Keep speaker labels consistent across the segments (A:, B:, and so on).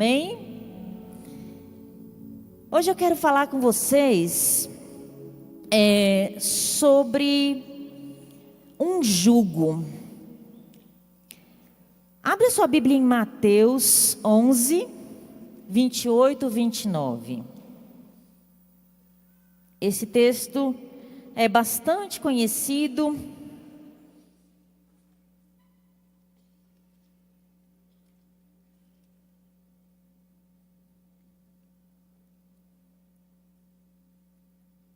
A: Bem, hoje eu quero falar com vocês sobre um jugo. Abre a sua Bíblia em Mateus 11, 28, 29. Esse texto é bastante conhecido.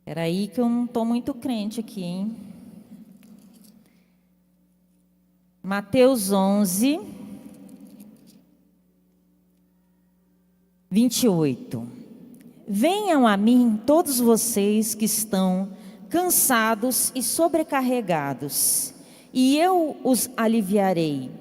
A: Espera aí que eu não estou muito crente aqui, hein? Mateus 11, 28. Venham a mim todos vocês que estão cansados e sobrecarregados, e eu os aliviarei.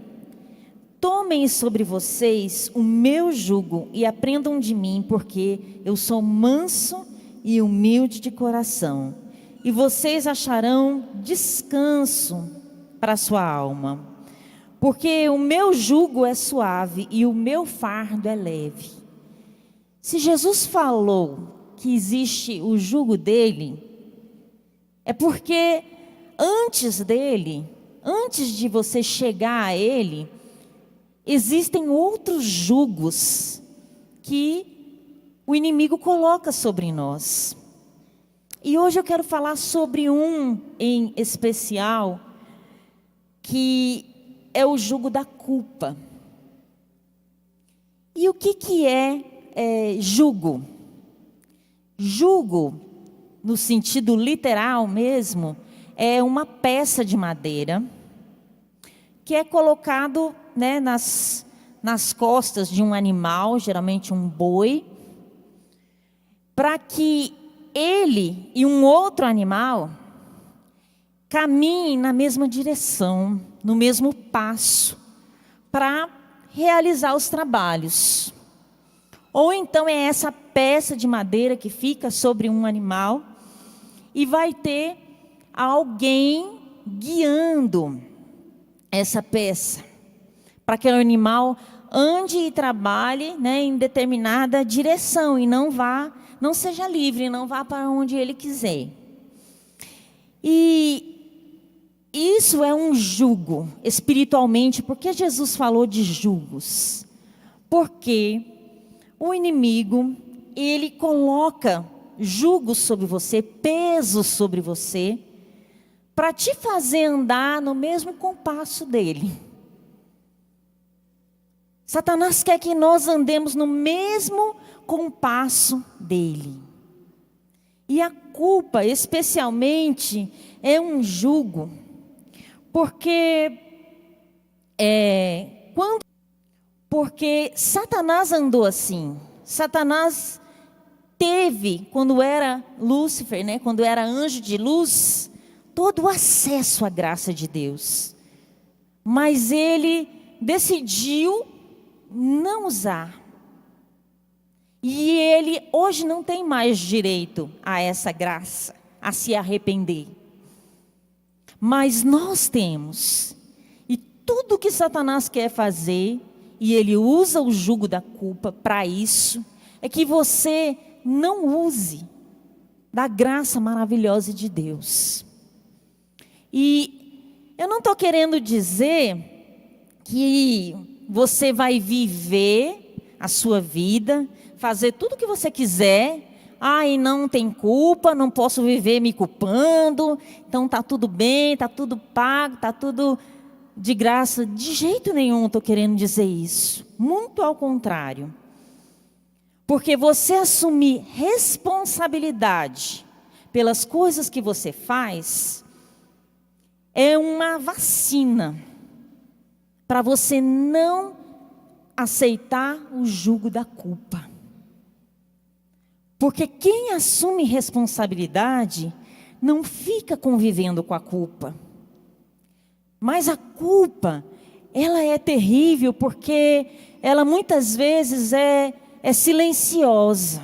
A: Tomem sobre vocês o meu jugo e aprendam de mim, porque eu sou manso e humilde de coração, e vocês acharão descanso para a sua alma, porque o meu jugo é suave e o meu fardo é leve. Se Jesus falou que existe o jugo dele, é porque antes de você chegar a ele, existem outros jugos que o inimigo coloca sobre nós. E hoje eu quero falar sobre um em especial, que é o jugo da culpa. E o que é jugo? Jugo, no sentido literal mesmo, é uma peça de madeira que é colocado, nas costas de um animal, geralmente um boi, para que ele e um outro animal caminhem na mesma direção, no mesmo passo, para realizar os trabalhos. Ou então é essa peça de madeira que fica sobre um animal e vai ter alguém guiando essa peça, para que o animal ande e trabalhe, em determinada direção e não seja livre, não vá para onde ele quiser. E isso é um jugo espiritualmente. Por que Jesus falou de jugos? Porque o inimigo, ele coloca jugos sobre você, pesos sobre você, para te fazer andar no mesmo compasso dele. Satanás quer que nós andemos no mesmo compasso dele. E a culpa, especialmente, é um jugo, porque Satanás andou assim. Satanás teve, quando era Lúcifer, quando era anjo de luz, todo o acesso à graça de Deus. Mas ele decidiu não usar. E ele hoje não tem mais direito a essa graça, a se arrepender. Mas nós temos. E tudo que Satanás quer fazer, e ele usa o jugo da culpa para isso, é que você não use da graça maravilhosa de Deus. E eu não estou querendo dizer que você vai viver a sua vida, fazer tudo o que você quiser, e não tem culpa, não posso viver me culpando, então está tudo bem, está tudo pago, está tudo de graça. De jeito nenhum estou querendo dizer isso, muito ao contrário. Porque você assumir responsabilidade pelas coisas que você faz, é uma vacina para você não aceitar o jugo da culpa. Porque quem assume responsabilidade não fica convivendo com a culpa. Mas a culpa, ela é terrível, porque ela muitas vezes é silenciosa.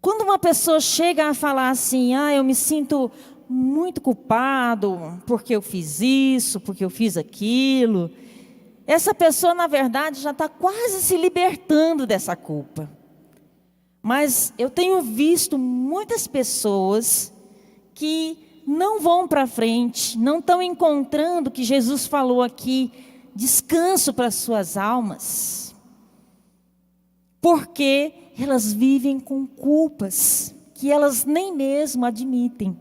A: Quando uma pessoa chega a falar assim, eu me sinto muito culpado porque eu fiz isso, porque eu fiz aquilo, essa pessoa, na verdade, já está quase se libertando dessa culpa. Mas eu tenho visto muitas pessoas que não vão para frente, não estão encontrando o que Jesus falou aqui, descanso para suas almas, porque elas vivem com culpas que elas nem mesmo admitem,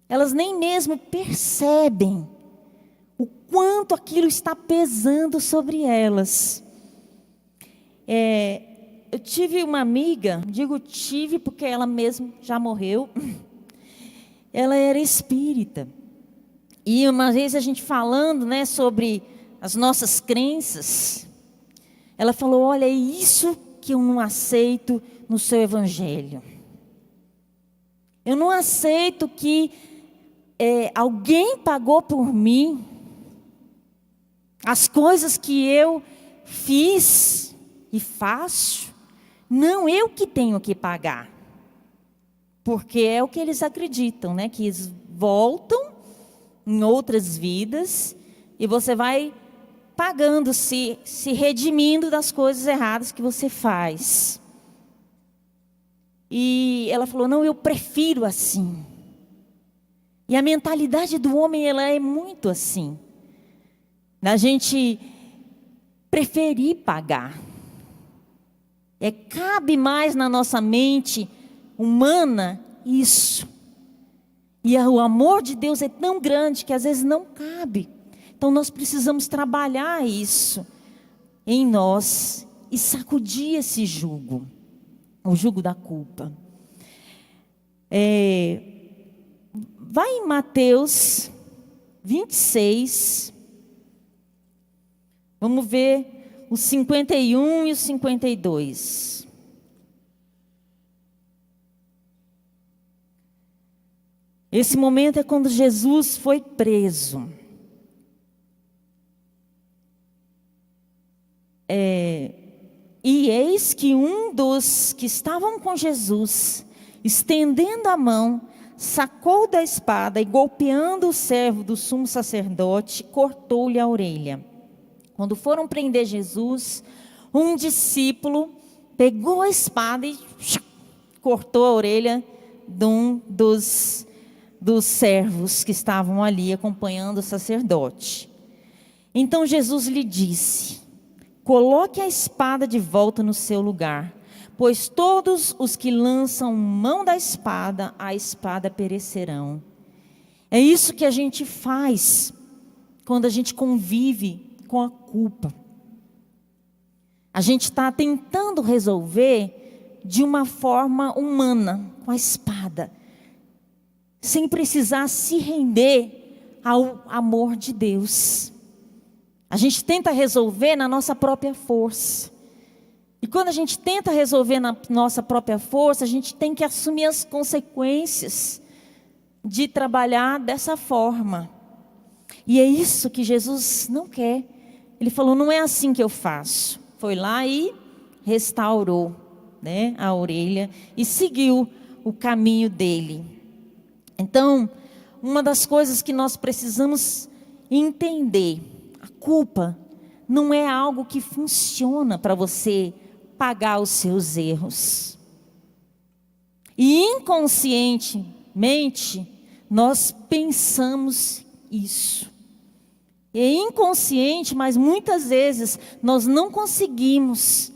A: elas nem mesmo percebem o quanto aquilo está pesando sobre elas. Eu tive uma amiga, digo tive porque ela mesma já morreu, ela era espírita. E uma vez a gente falando, né, sobre as nossas crenças, ela falou, olha, é isso que eu não aceito no seu evangelho. Eu não aceito que alguém pagou por mim as coisas que eu fiz e faço. Não eu que tenho que pagar. Porque é o que eles acreditam, né? Que eles voltam em outras vidas e você vai pagando, se redimindo das coisas erradas que você faz. E ela falou, não, eu prefiro assim. E a mentalidade do homem, ela é muito assim. A gente preferir pagar. Cabe mais na nossa mente humana isso. E o amor de Deus é tão grande que às vezes não cabe. Então nós precisamos trabalhar isso em nós e sacudir esse jugo, o jugo da culpa. Vai em Mateus 26, vamos ver os 51 e os 52. Esse momento é quando Jesus foi preso. E eis que um dos que estavam com Jesus, estendendo a mão, sacou da espada e golpeando o servo do sumo sacerdote, cortou-lhe a orelha. Quando foram prender Jesus, um discípulo pegou a espada e cortou a orelha de um dos servos que estavam ali acompanhando o sacerdote. Então Jesus lhe disse, coloque a espada de volta no seu lugar, pois todos os que lançam mão da espada, a espada perecerão. É isso que a gente faz quando a gente convive com a culpa. A gente está tentando resolver de uma forma humana, com a espada, sem precisar se render ao amor de Deus. A gente tenta resolver na nossa própria força. E quando a gente tenta resolver na nossa própria força, a gente tem que assumir as consequências de trabalhar dessa forma. E é isso que Jesus não quer. Ele falou, não é assim que eu faço. Foi lá e restaurou, né, a orelha e seguiu o caminho dele. Então, uma das coisas que nós precisamos entender, a culpa não é algo que funciona para você pagar os seus erros. E inconscientemente, nós pensamos isso. É inconsciente, mas muitas vezes nós não conseguimos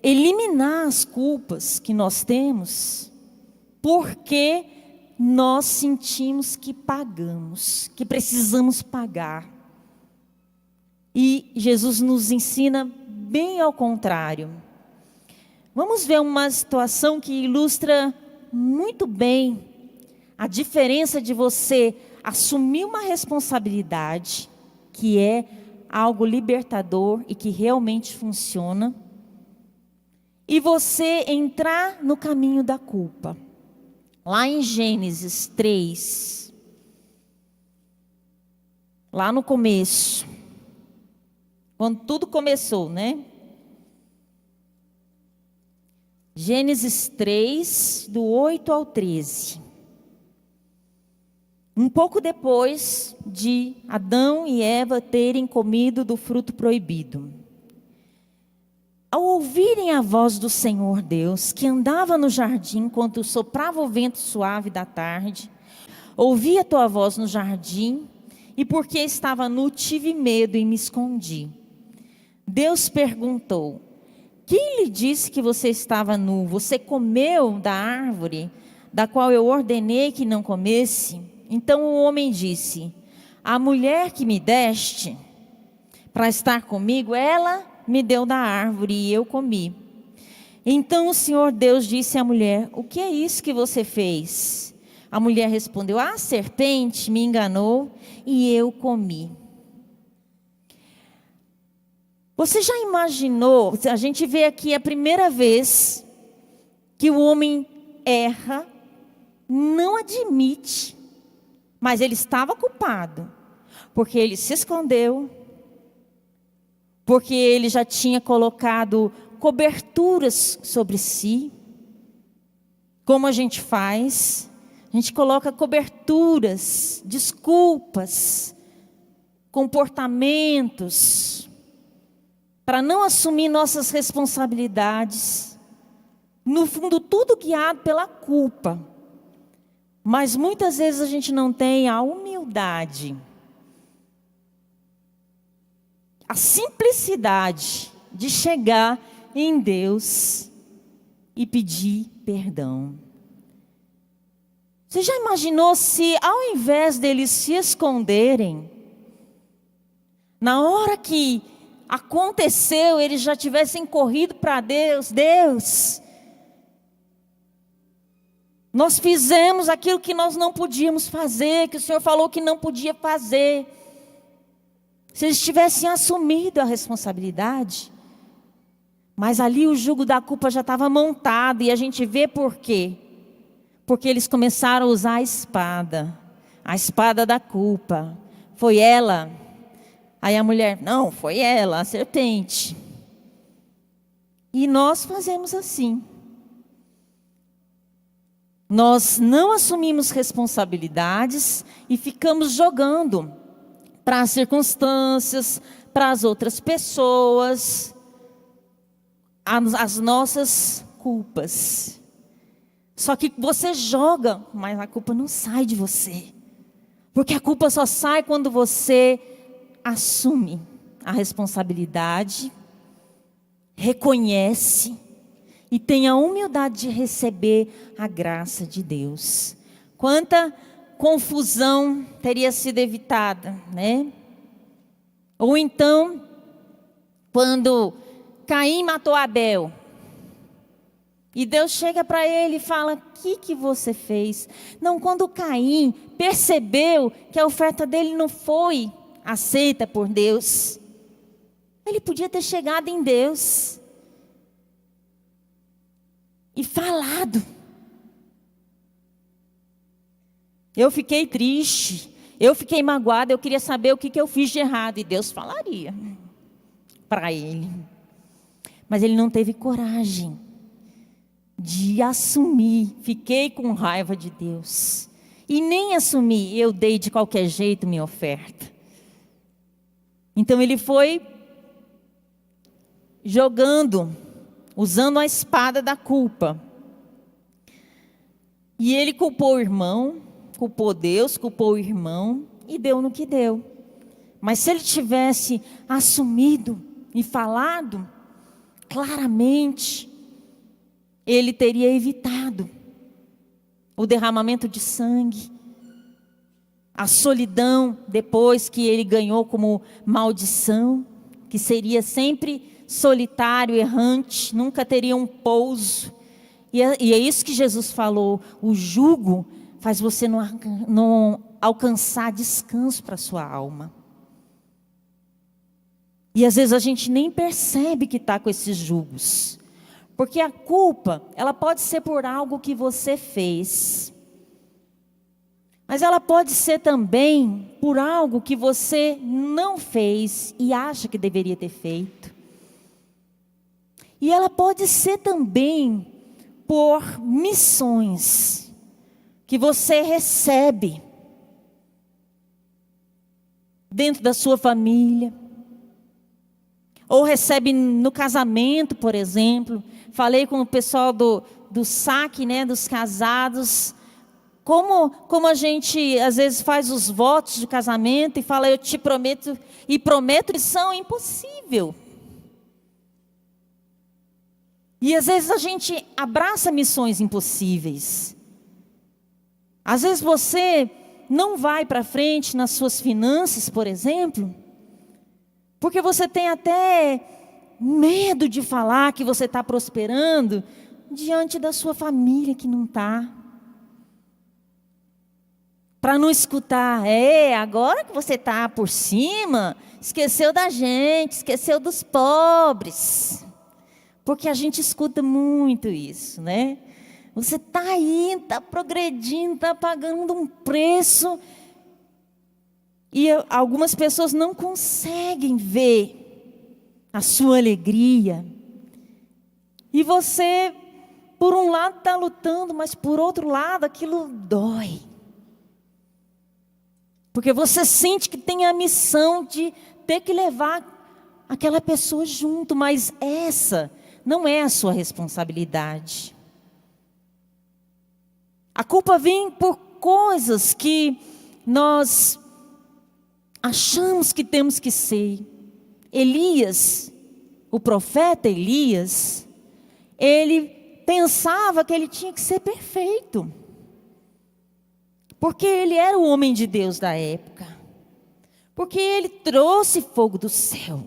A: eliminar as culpas que nós temos, porque nós sentimos que pagamos, que precisamos pagar. E Jesus nos ensina bem ao contrário. Vamos ver uma situação que ilustra muito bem a diferença de você assumir uma responsabilidade, que é algo libertador e que realmente funciona, e você entrar no caminho da culpa. Lá em Gênesis 3, lá no começo, quando tudo começou, né? Gênesis 3, do 8 ao 13. um pouco depois de Adão e Eva terem comido do fruto proibido. Ao ouvirem a voz do Senhor Deus, que andava no jardim enquanto soprava o vento suave da tarde, ouvi a tua voz no jardim, e porque estava nu, tive medo e me escondi. Deus perguntou: quem lhe disse que você estava nu? Você comeu da árvore da qual eu ordenei que não comesse? Então o homem disse: a mulher que me deste para estar comigo, ela me deu da árvore e eu comi. Então o Senhor Deus disse à mulher: o que é isso que você fez? A mulher respondeu: a serpente me enganou e eu comi. Você já imaginou? A gente vê aqui a primeira vez que o homem erra, não admite, mas ele estava culpado, porque ele se escondeu, porque ele já tinha colocado coberturas sobre si. Como a gente faz? A gente coloca coberturas, desculpas, comportamentos, para não assumir nossas responsabilidades. No fundo, tudo guiado pela culpa. Mas muitas vezes a gente não tem a humildade, a simplicidade de chegar em Deus e pedir perdão. Você já imaginou se, ao invés deles se esconderem, na hora que aconteceu, eles já tivessem corrido para Deus: Deus, nós fizemos aquilo que nós não podíamos fazer, que o Senhor falou que não podia fazer. Se eles tivessem assumido a responsabilidade, mas ali o jugo da culpa já estava montado, e a gente vê por quê? Porque eles começaram a usar a espada da culpa. Foi ela. Aí a mulher: não, foi ela, a serpente. E nós fazemos assim. Nós não assumimos responsabilidades e ficamos jogando para as circunstâncias, para as outras pessoas, as nossas culpas. Só que você joga, mas a culpa não sai de você. Porque a culpa só sai quando você assume a responsabilidade, reconhece e tem a humildade de receber a graça de Deus. Quanta confusão teria sido evitada, né? Ou então, quando Caim matou Abel, e Deus chega para ele e fala: o que você fez? Não, quando Caim percebeu que a oferta dele não foi aceita por Deus, ele podia ter chegado em Deus e falado: eu fiquei triste, eu fiquei magoada, eu queria saber o que eu fiz de errado. E Deus falaria para ele. Mas ele não teve coragem de assumir: fiquei com raiva de Deus. E nem assumi: eu dei de qualquer jeito minha oferta. Então ele foi jogando, usando a espada da culpa. E ele culpou o irmão, culpou Deus, culpou o irmão e deu no que deu. Mas se ele tivesse assumido e falado claramente, ele teria evitado o derramamento de sangue, a solidão depois que ele ganhou como maldição, que seria sempre solitário, errante, nunca teria um pouso. E é isso que Jesus falou: o jugo faz você não alcançar descanso para a sua alma. E às vezes a gente nem percebe que está com esses jugos. Porque a culpa, ela pode ser por algo que você fez. Mas ela pode ser também por algo que você não fez e acha que deveria ter feito. E ela pode ser também por missões que você recebe dentro da sua família. Ou recebe no casamento, por exemplo. Falei com o pessoal do saque, né, dos casados. Como a gente às vezes faz os votos de casamento e fala, eu te prometo, e promessão impossível. E às vezes a gente abraça missões impossíveis. Às vezes você não vai para frente nas suas finanças, por exemplo, porque você tem até medo de falar que você está prosperando diante da sua família que não está. Para não escutar, agora que você está por cima, esqueceu da gente, esqueceu dos pobres. Porque a gente escuta muito isso, né? Você está aí, está progredindo, está pagando um preço. E algumas pessoas não conseguem ver a sua alegria. E você, por um lado, está lutando, mas por outro lado, aquilo dói. Porque você sente que tem a missão de ter que levar aquela pessoa junto, mas essa não é a sua responsabilidade. A culpa vem por coisas que nós achamos que temos que ser. Elias, o profeta Elias, ele pensava que ele tinha que ser perfeito. Porque ele era o homem de Deus da época. Porque ele trouxe fogo do céu.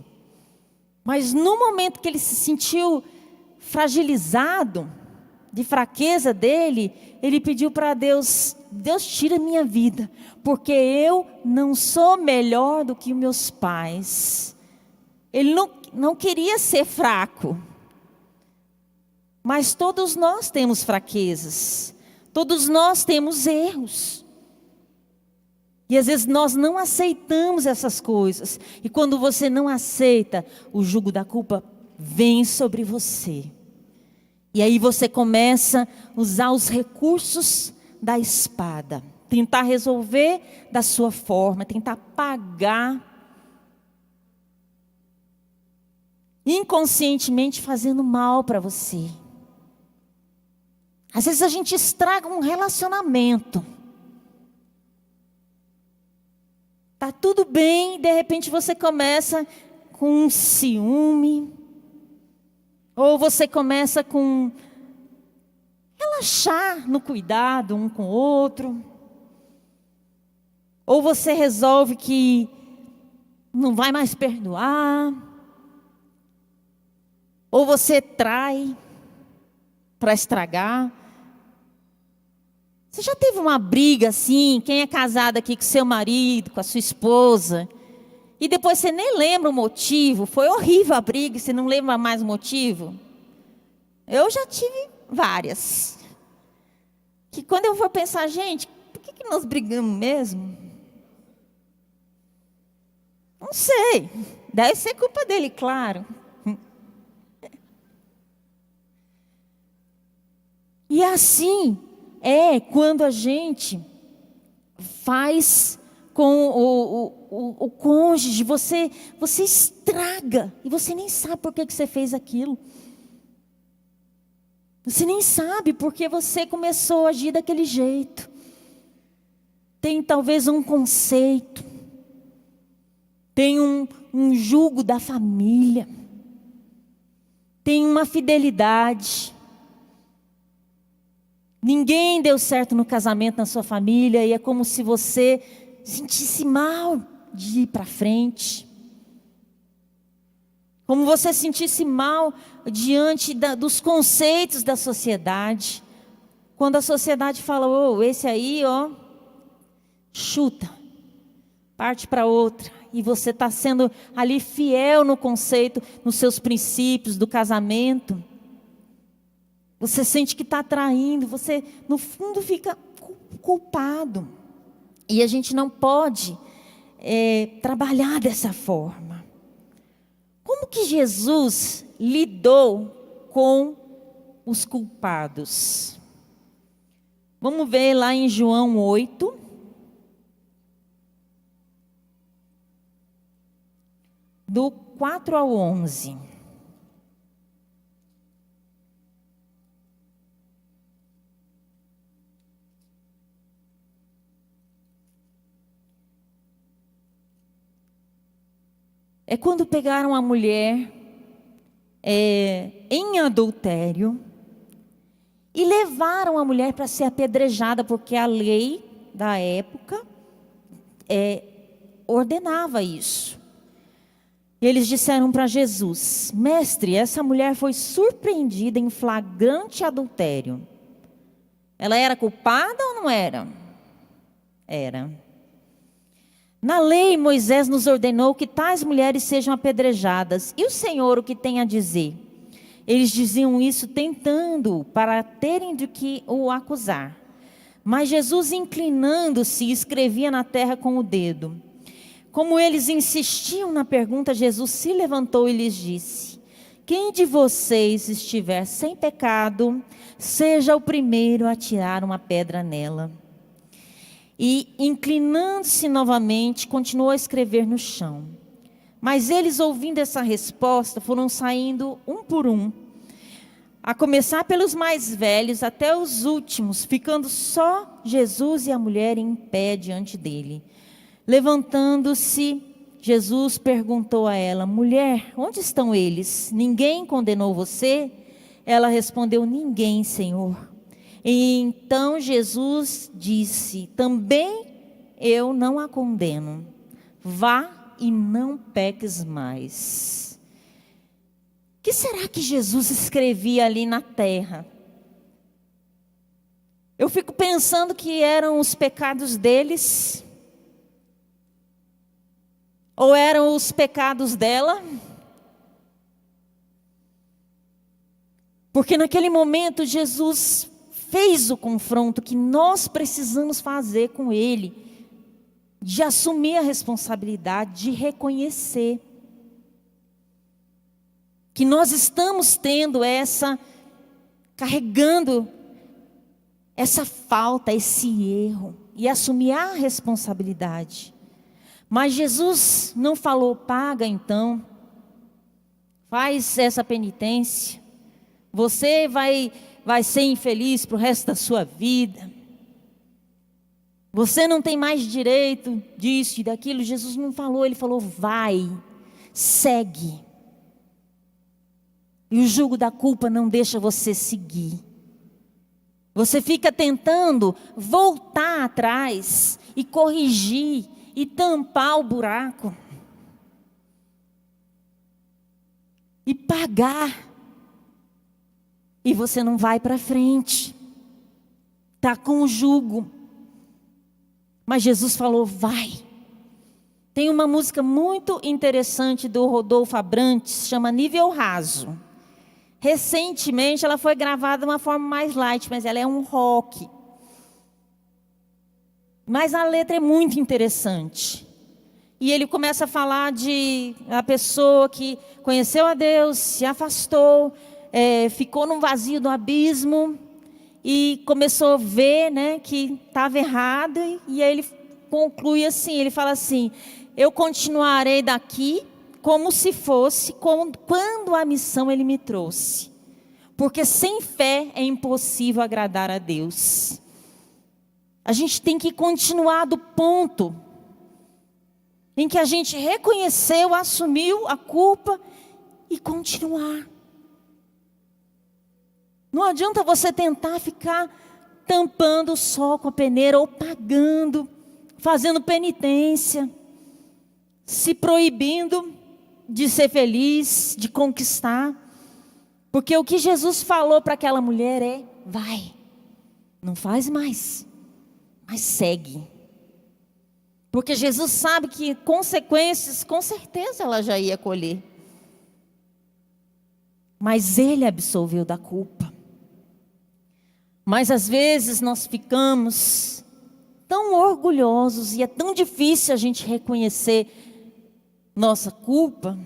A: Mas no momento que ele se sentiu fragilizado, de fraqueza dele, ele pediu para Deus, Deus tira minha vida, porque eu não sou melhor do que meus pais. Ele não queria ser fraco. Mas todos nós temos fraquezas. Todos nós temos erros. E às vezes nós não aceitamos essas coisas. E quando você não aceita, o jugo da culpa vem sobre você. E aí você começa a usar os recursos da espada. Tentar resolver da sua forma, tentar pagar. Inconscientemente fazendo mal para você. Às vezes a gente estraga um relacionamento. Tá tudo bem, de repente você começa com um ciúme. Ou você começa com relaxar no cuidado um com o outro. Ou você resolve que não vai mais perdoar. Ou você trai para estragar. Você já teve uma briga assim, quem é casado aqui com seu marido, com a sua esposa, e depois você nem lembra o motivo, foi horrível a briga, você não lembra mais o motivo? Eu já tive várias. Que quando eu for pensar, gente, por que nós brigamos mesmo? Não sei, deve ser culpa dele, claro. E assim é quando a gente faz com o cônjuge, você estraga e você nem sabe por que você fez aquilo. Você nem sabe porque você começou a agir daquele jeito. Tem talvez um conceito, tem um jugo da família, tem uma fidelidade. Ninguém deu certo no casamento na sua família e é como se você sentisse mal de ir para frente. Como você sentisse mal diante dos conceitos da sociedade. Quando a sociedade fala, esse aí, chuta, parte para outra. E você está sendo ali fiel no conceito, nos seus princípios do casamento. Você sente que está traindo, você no fundo fica culpado. E a gente não pode trabalhar dessa forma. Como que Jesus lidou com os culpados? Vamos ver lá em João 8. 4 ao 11. É quando pegaram a mulher em adultério e levaram a mulher para ser apedrejada, porque a lei da época ordenava isso. E eles disseram para Jesus: mestre, essa mulher foi surpreendida em flagrante adultério. Ela era culpada ou não era? Era. Na lei, Moisés nos ordenou que tais mulheres sejam apedrejadas. E o Senhor, o que tem a dizer? Eles diziam isso tentando, para terem de que o acusar. Mas Jesus, inclinando-se, escrevia na terra com o dedo. Como eles insistiam na pergunta, Jesus se levantou e lhes disse: quem de vocês estiver sem pecado, seja o primeiro a tirar uma pedra nela. E, inclinando-se novamente, continuou a escrever no chão. Mas eles, ouvindo essa resposta, foram saindo um por um, a começar pelos mais velhos até os últimos, ficando só Jesus e a mulher em pé diante dele. Levantando-se, Jesus perguntou a ela: mulher, onde estão eles? Ninguém condenou você? Ela respondeu: ninguém, Senhor. E então Jesus disse: também eu não a condeno. Vá e não peques mais. O que será que Jesus escrevia ali na terra? Eu fico pensando que eram os pecados deles, ou eram os pecados dela. Porque naquele momento Jesus fez o confronto que nós precisamos fazer com Ele, de assumir a responsabilidade, de reconhecer que nós estamos carregando essa falta, esse erro, e assumir a responsabilidade. Mas Jesus não falou: paga então, faz essa penitência, você vai ser infeliz para o resto da sua vida. Você não tem mais direito disso e daquilo. Jesus não falou, Ele falou: vai, segue. E o jugo da culpa não deixa você seguir. Você fica tentando voltar atrás e corrigir e tampar o buraco. E pagar. E você não vai para frente. Está com o jugo. Mas Jesus falou: vai. Tem uma música muito interessante do Rodolfo Abrantes, chama Nível Raso. Recentemente ela foi gravada de uma forma mais light, mas ela é um rock. Mas a letra é muito interessante. E ele começa a falar de a pessoa que conheceu a Deus, se afastou, ficou num vazio do abismo e começou a ver, que estava errado. E aí ele conclui assim, ele fala assim: eu continuarei daqui como se fosse quando a missão Ele me trouxe. Porque sem fé é impossível agradar a Deus. A gente tem que continuar do ponto em que a gente reconheceu, assumiu a culpa e continuar. Não adianta você tentar ficar tampando o sol com a peneira ou pagando, fazendo penitência, se proibindo de ser feliz, de conquistar. Porque o que Jesus falou para aquela mulher é: vai, não faz mais, mas segue. Porque Jesus sabe que consequências, com certeza ela já ia colher. Mas Ele absolveu da culpa. Mas às vezes nós ficamos tão orgulhosos e é tão difícil a gente reconhecer nossa culpa,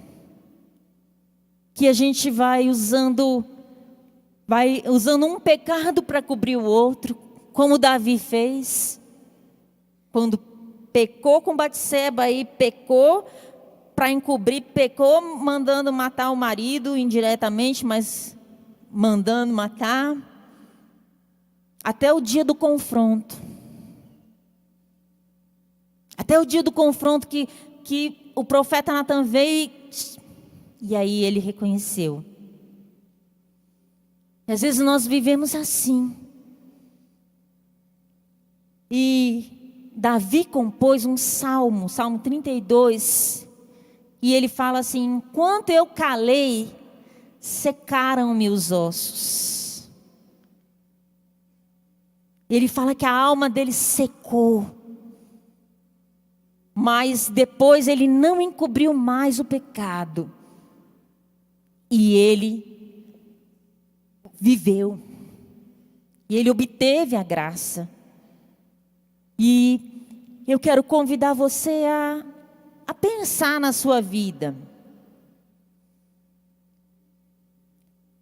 A: que a gente vai usando um pecado para cobrir o outro, como Davi fez, quando pecou com Batseba e pecou para encobrir, pecou mandando matar o marido indiretamente, mas mandando matar. Até o dia do confronto. Até o dia do confronto que o profeta Natan veio e aí ele reconheceu. E às vezes nós vivemos assim. E Davi compôs um salmo, Salmo 32, e ele fala assim: enquanto eu calei, secaram-me os ossos. Ele fala que a alma dele secou, mas depois ele não encobriu mais o pecado, e ele viveu, e ele obteve a graça. E eu quero convidar você a pensar na sua vida.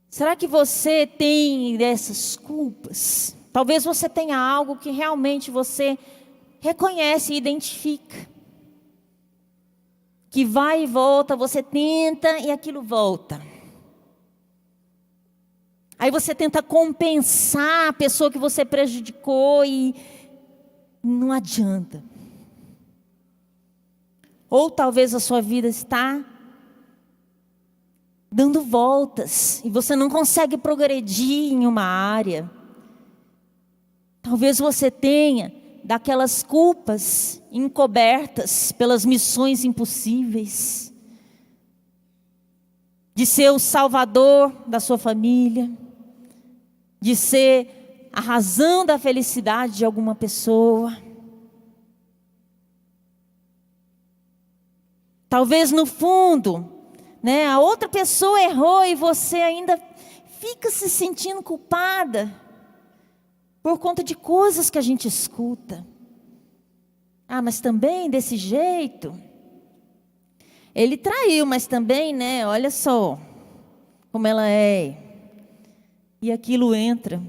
A: Será que você tem dessas culpas? Talvez você tenha algo que realmente você reconhece e identifica. Que vai e volta, você tenta e aquilo volta. Aí você tenta compensar a pessoa que você prejudicou e não adianta. Ou talvez a sua vida está dando voltas e você não consegue progredir em uma área. Talvez você tenha daquelas culpas encobertas pelas missões impossíveis, de ser o salvador da sua família, de ser a razão da felicidade de alguma pessoa. Talvez no fundo, a outra pessoa errou e você ainda fica se sentindo culpada por conta de coisas que a gente escuta. Ah, mas também desse jeito. Ele traiu, mas também, olha só como ela é. E aquilo entra.